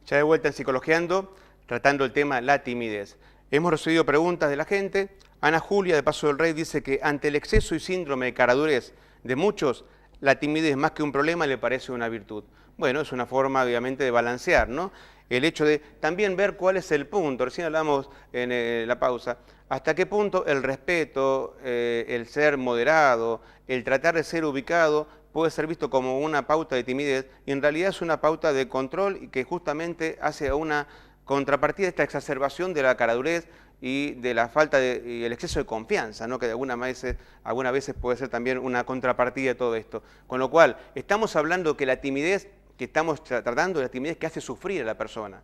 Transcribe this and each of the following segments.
Ya de vuelta en Psicologeando, tratando el tema la timidez. Hemos recibido preguntas de la gente. Ana Julia, de Paso del Rey, dice que ante el exceso y síndrome de caradurez de muchos, la timidez más que un problema le parece una virtud. Bueno, es una forma obviamente de balancear, ¿no? El hecho de también ver cuál es el punto, recién hablamos en la pausa, hasta qué punto el respeto, el ser moderado, el tratar de ser ubicado puede ser visto como una pauta de timidez y en realidad es una pauta de control y que justamente hace una contrapartida de esta exacerbación de la caradurez y de la falta y el exceso de confianza, ¿no? Que de algunas veces puede ser también una contrapartida de todo esto. Con lo cual, estamos hablando que la timidez que estamos tratando es la timidez que hace sufrir a la persona.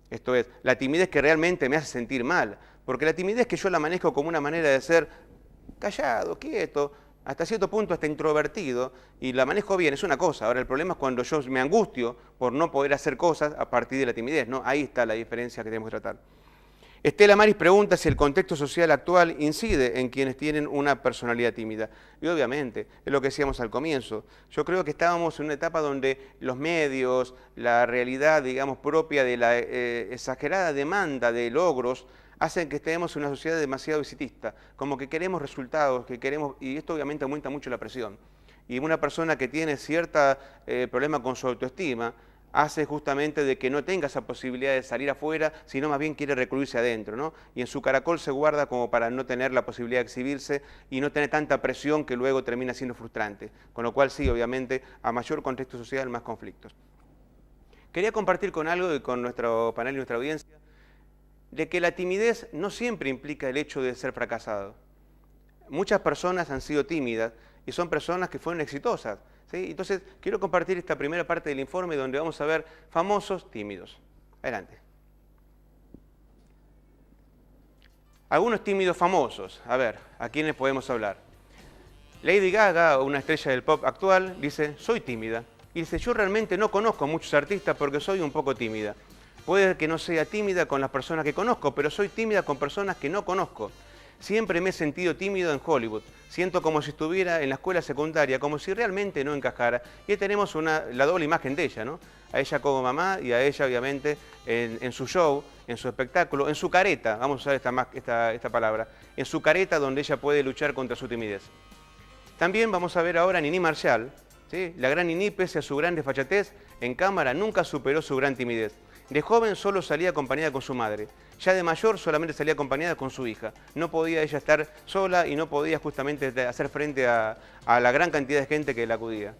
Esto es, la timidez que realmente me hace sentir mal. Porque la timidez que yo la manejo como una manera de ser callado, quieto, hasta cierto punto hasta introvertido, y la manejo bien, es una cosa. Ahora el problema es cuando yo me angustio por no poder hacer cosas a partir de la timidez, ¿no? Ahí está la diferencia que tenemos que tratar. Estela Maris pregunta si el contexto social actual incide en quienes tienen una personalidad tímida. Y obviamente, es lo que decíamos al comienzo. Yo creo que estábamos en una etapa donde los medios, la realidad, digamos, propia de la exagerada demanda de logros, hacen que estemos en una sociedad demasiado exitista, como que queremos resultados, y esto obviamente aumenta mucho la presión. Y una persona que tiene cierto problema con su autoestima, hace justamente de que no tenga esa posibilidad de salir afuera, sino más bien quiere recluirse adentro, ¿no? Y en su caracol se guarda como para no tener la posibilidad de exhibirse y no tener tanta presión que luego termina siendo frustrante. Con lo cual sí, obviamente, a mayor contexto social, más conflictos. Quería compartir con nuestro panel y nuestra audiencia, de que la timidez no siempre implica el hecho de ser fracasado. Muchas personas han sido tímidas y son personas que fueron exitosas, ¿sí? Entonces, quiero compartir esta primera parte del informe donde vamos a ver famosos tímidos. Adelante. Algunos tímidos famosos. A ver, ¿a quiénes podemos hablar? Lady Gaga, una estrella del pop actual, dice, soy tímida. Y dice, yo realmente no conozco a muchos artistas porque soy un poco tímida. Puede que no sea tímida con las personas que conozco, pero soy tímida con personas que no conozco. Siempre me he sentido tímido en Hollywood. Siento como si estuviera en la escuela secundaria, como si realmente no encajara. Y ahí tenemos la doble imagen de ella, ¿no? A ella como mamá y a ella, obviamente, en su show, en su espectáculo, en su careta, vamos a usar esta palabra, en su careta donde ella puede luchar contra su timidez. También vamos a ver ahora a Nini Marshall, ¿sí? La gran Nini, pese a su gran desfachatez, en cámara nunca superó su gran timidez. De joven solo salía acompañada con su madre. Ya de mayor solamente salía acompañada con su hija. No podía ella estar sola y no podía justamente hacer frente a la gran cantidad de gente que la acudía.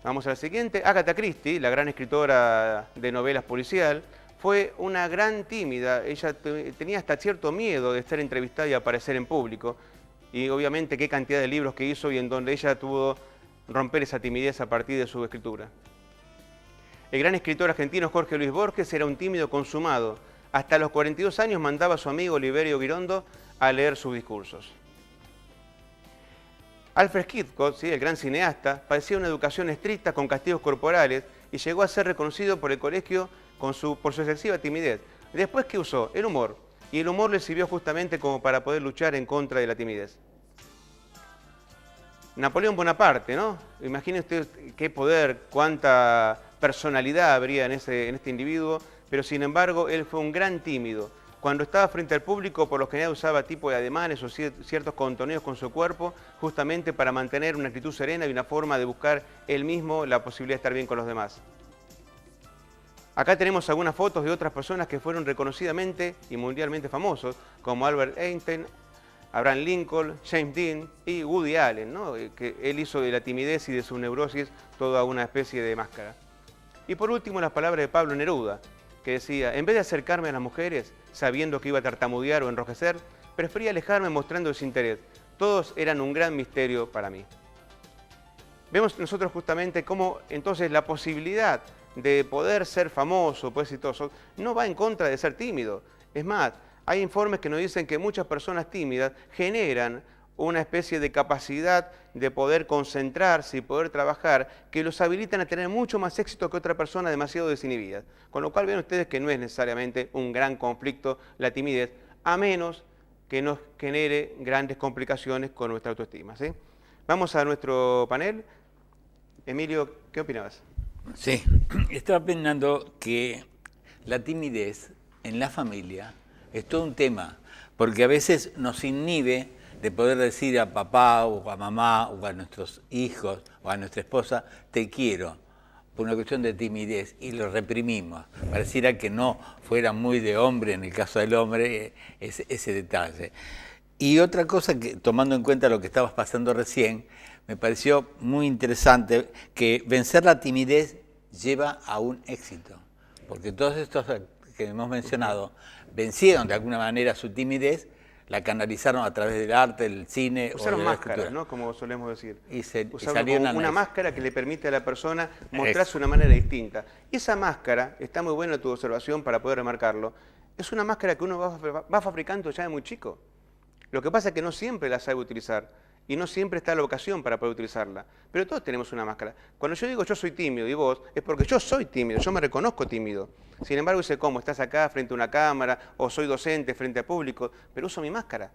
Vamos a la siguiente. Agatha Christie, la gran escritora de novelas policial, fue una gran tímida. Ella tenía hasta cierto miedo de estar entrevistada y aparecer en público. Y obviamente qué cantidad de libros que hizo y en donde ella tuvo romper esa timidez a partir de su escritura. El gran escritor argentino Jorge Luis Borges era un tímido consumado. Hasta los 42 años mandaba a su amigo Liberio Girondo a leer sus discursos. Alfred Hitchcock, ¿sí? El gran cineasta, padecía una educación estricta con castigos corporales y llegó a ser reconocido por el colegio por su excesiva timidez. Después, ¿qué usó? El humor. Y el humor le sirvió justamente como para poder luchar en contra de la timidez. Napoleón Bonaparte, ¿no? Imagine usted qué poder, cuánta personalidad habría en este individuo, pero sin embargo él fue un gran tímido. Cuando estaba frente al público, por lo general usaba tipo de ademanes o ciertos contoneos con su cuerpo, justamente para mantener una actitud serena y una forma de buscar él mismo la posibilidad de estar bien con los demás. Acá tenemos algunas fotos de otras personas que fueron reconocidamente y mundialmente famosos, como Albert Einstein, Abraham Lincoln, James Dean y Woody Allen, ¿no? Que él hizo de la timidez y de su neurosis toda una especie de máscara. Y por último, las palabras de Pablo Neruda, que decía, en vez de acercarme a las mujeres, sabiendo que iba a tartamudear o enrojecer, prefería alejarme mostrando desinterés. Todos eran un gran misterio para mí. Vemos nosotros justamente cómo entonces la posibilidad de poder ser famoso, poder ser exitoso, no va en contra de ser tímido. Es más, hay informes que nos dicen que muchas personas tímidas generan una especie de capacidad de poder concentrarse y poder trabajar que los habilitan a tener mucho más éxito que otra persona demasiado desinhibida. Con lo cual ven ustedes que no es necesariamente un gran conflicto la timidez, a menos que nos genere grandes complicaciones con nuestra autoestima, ¿sí? Vamos a nuestro panel. Emilio, ¿qué opinabas? Sí, estaba pensando que la timidez en la familia es todo un tema, porque a veces nos inhibe de poder decir a papá o a mamá o a nuestros hijos o a nuestra esposa, te quiero, por una cuestión de timidez, y lo reprimimos. Pareciera que no fuera muy de hombre, en el caso del hombre, ese detalle. Y otra cosa que, tomando en cuenta lo que estabas pasando recién, me pareció muy interesante que vencer la timidez lleva a un éxito. Porque todos estos que hemos mencionado vencieron de alguna manera su timidez, la canalizaron a través del arte, del cine o Usaron de la máscaras, escritura. ¿no? Como solemos decir. Y Usaron salieron como a una eso. máscara que le permite a la persona mostrarse de una manera distinta. Y esa máscara, está muy buena tu observación para poder remarcarlo, es una máscara que uno va fabricando ya de muy chico. Lo que pasa es que no siempre la sabe utilizar y no siempre está la ocasión para poder utilizarla. Pero todos tenemos una máscara. Cuando yo digo yo soy tímido y vos, es porque yo soy tímido, yo me reconozco tímido. Sin embargo, dice, ¿cómo? Estás acá frente a una cámara o soy docente frente a público, pero uso mi máscara.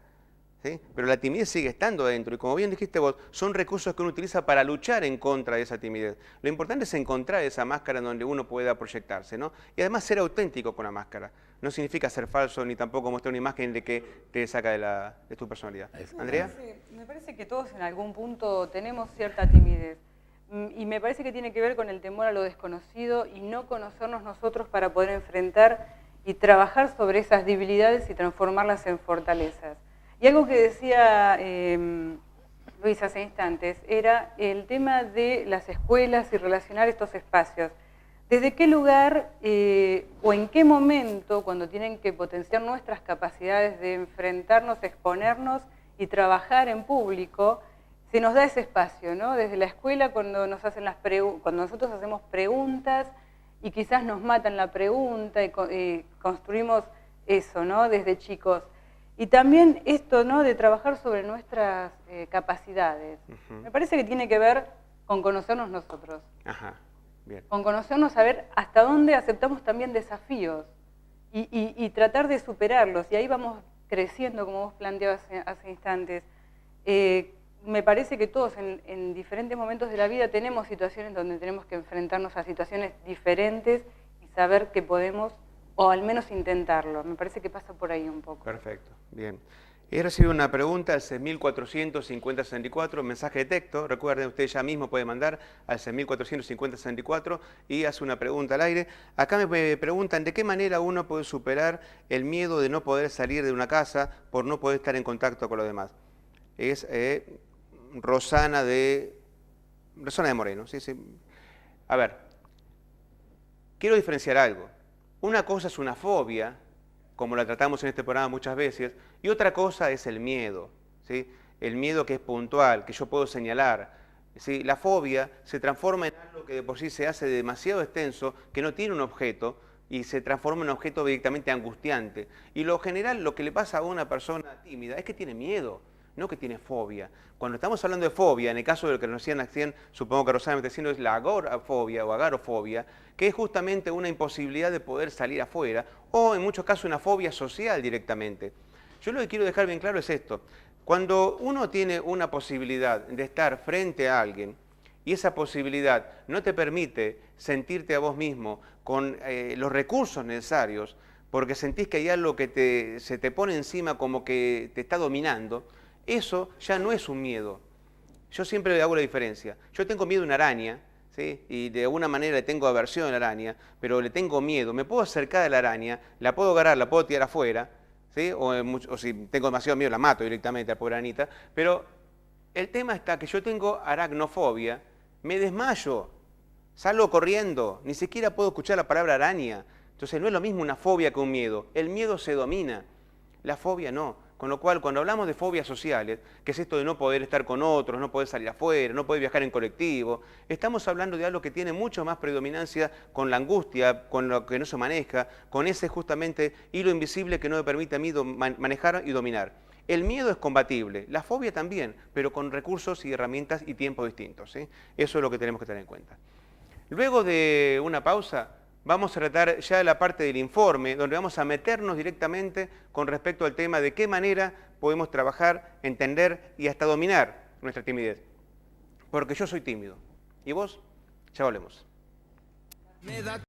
¿Sí? Pero la timidez sigue estando dentro y como bien dijiste vos, son recursos que uno utiliza para luchar en contra de esa timidez. Lo importante es encontrar esa máscara donde uno pueda proyectarse, ¿no? Y además ser auténtico con la máscara. No significa ser falso ni tampoco mostrar una imagen de que te saca de tu personalidad. ¿Andrea? Me parece que todos en algún punto tenemos cierta timidez. Y me parece que tiene que ver con el temor a lo desconocido y no conocernos nosotros para poder enfrentar y trabajar sobre esas debilidades y transformarlas en fortalezas. Y algo que decía Luis hace instantes era el tema de las escuelas y relacionar estos espacios. ¿Desde qué lugar o en qué momento, cuando tienen que potenciar nuestras capacidades de enfrentarnos, exponernos y trabajar en público, se nos da ese espacio, ¿no? Desde la escuela, cuando nosotros hacemos preguntas y quizás nos matan la pregunta y construimos eso, ¿no? Desde chicos. Y también esto, ¿no? De trabajar sobre nuestras capacidades. Me parece que tiene que ver con conocernos nosotros. Ajá, bien. Con conocernos, saber hasta dónde aceptamos también desafíos y tratar de superarlos. Y ahí vamos creciendo, como vos planteabas hace instantes. Me parece que todos en diferentes momentos de la vida tenemos situaciones donde tenemos que enfrentarnos a situaciones diferentes y saber que podemos, o al menos intentarlo. Me parece que pasa por ahí un poco. Perfecto, bien. He recibido una pregunta al 6450-64, mensaje de texto. Recuerden, usted ya mismo puede mandar al 6450-64 y hace una pregunta al aire. Acá me preguntan de qué manera uno puede superar el miedo de no poder salir de una casa por no poder estar en contacto con los demás. Es Rosana de Moreno. Sí, sí. A ver, quiero diferenciar algo. Una cosa es una fobia, como la tratamos en este programa muchas veces, y otra cosa es el miedo, ¿sí? El miedo que es puntual, que yo puedo señalar, ¿sí? La fobia se transforma en algo que de por sí se hace demasiado extenso, que no tiene un objeto, y se transforma en un objeto directamente angustiante. Y lo general, lo que le pasa a una persona tímida es que tiene miedo, no que tiene fobia. Cuando estamos hablando de fobia, en el caso de lo que nos decían, supongo que Rosana me está diciendo, es la agorafobia o agarofobia, que es justamente una imposibilidad de poder salir afuera, o en muchos casos una fobia social directamente. Yo lo que quiero dejar bien claro es esto. Cuando uno tiene una posibilidad de estar frente a alguien, y esa posibilidad no te permite sentirte a vos mismo con los recursos necesarios, porque sentís que hay algo que se te pone encima como que te está dominando, eso ya no es un miedo. Yo siempre hago la diferencia. Yo tengo miedo a una araña, ¿sí? Y de alguna manera le tengo aversión a la araña, pero le tengo miedo. Me puedo acercar a la araña, la puedo agarrar, la puedo tirar afuera, ¿sí? O si tengo demasiado miedo la mato directamente a la pobre aranita. Pero el tema está que yo tengo aracnofobia, me desmayo, salgo corriendo, ni siquiera puedo escuchar la palabra araña. Entonces no es lo mismo una fobia que un miedo. El miedo se domina, la fobia no. Con lo cual, cuando hablamos de fobias sociales, que es esto de no poder estar con otros, no poder salir afuera, no poder viajar en colectivo, estamos hablando de algo que tiene mucho más predominancia con la angustia, con lo que no se maneja, con ese justamente hilo invisible que no me permite a mí manejar y dominar. El miedo es combatible, la fobia también, pero con recursos y herramientas y tiempos distintos, ¿sí? Eso es lo que tenemos que tener en cuenta. Luego de una pausa, vamos a tratar ya la parte del informe, donde vamos a meternos directamente con respecto al tema de qué manera podemos trabajar, entender y hasta dominar nuestra timidez. Porque yo soy tímido. ¿Y vos? Ya volvemos. Me da